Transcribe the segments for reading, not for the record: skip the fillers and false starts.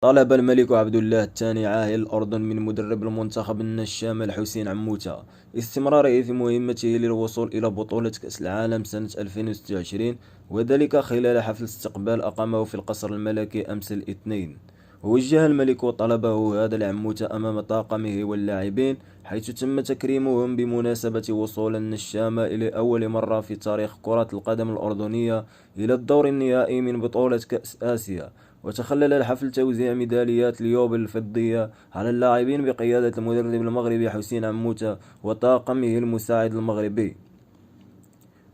طلب الملك عبد الله الثاني عاهل الأردن من مدرب المنتخب النشام الحسين عموتة استمراره في مهمته للوصول إلى بطولة كأس العالم سنة 2026، وذلك خلال حفل استقبال أقامه في القصر الملكي أمس الاثنين. ووجه الملك طلبه هذا العموتة أمام طاقمه واللاعبين، حيث تم تكريمهم بمناسبة وصول النشامة لأول مرة في تاريخ كرة القدم الأردنية إلى الدور النهائي من بطولة كأس آسيا. وتخلل الحفل توزيع ميداليات اليوبل الفضية على اللاعبين بقيادة المدرب المغربي حسين عموتة وطاقمه المساعد المغربي.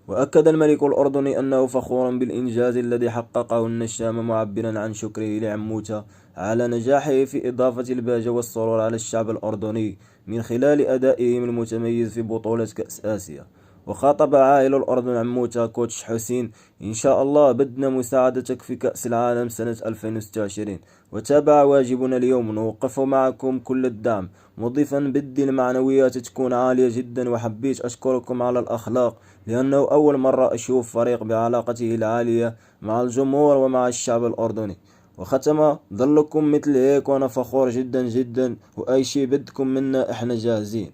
وأكد الملك الأردني أنه فخور بالإنجاز الذي حققه النشام، معبرا عن شكره لعموتة على نجاحه في إضافة البهجة والسرور على الشعب الأردني من خلال أدائهم المتميز في بطولة كأس آسيا. وخاطب عائل الأردن عموتة كوتش حسين: إن شاء الله بدنا مساعدتك في كأس العالم سنة 2026، وتابع واجبنا اليوم نوقف معكم كل الدعم، مضيفا بدي المعنويات تكون عالية جدا، وحبيت أشكركم على الأخلاق لأنه أول مرة أشوف فريق بعلاقته العالية مع الجمهور ومع الشعب الأردني. وختم: ظلكم مثل هيك وأنا فخور جدا جدا، وأي شي بدكم منا إحنا جاهزين.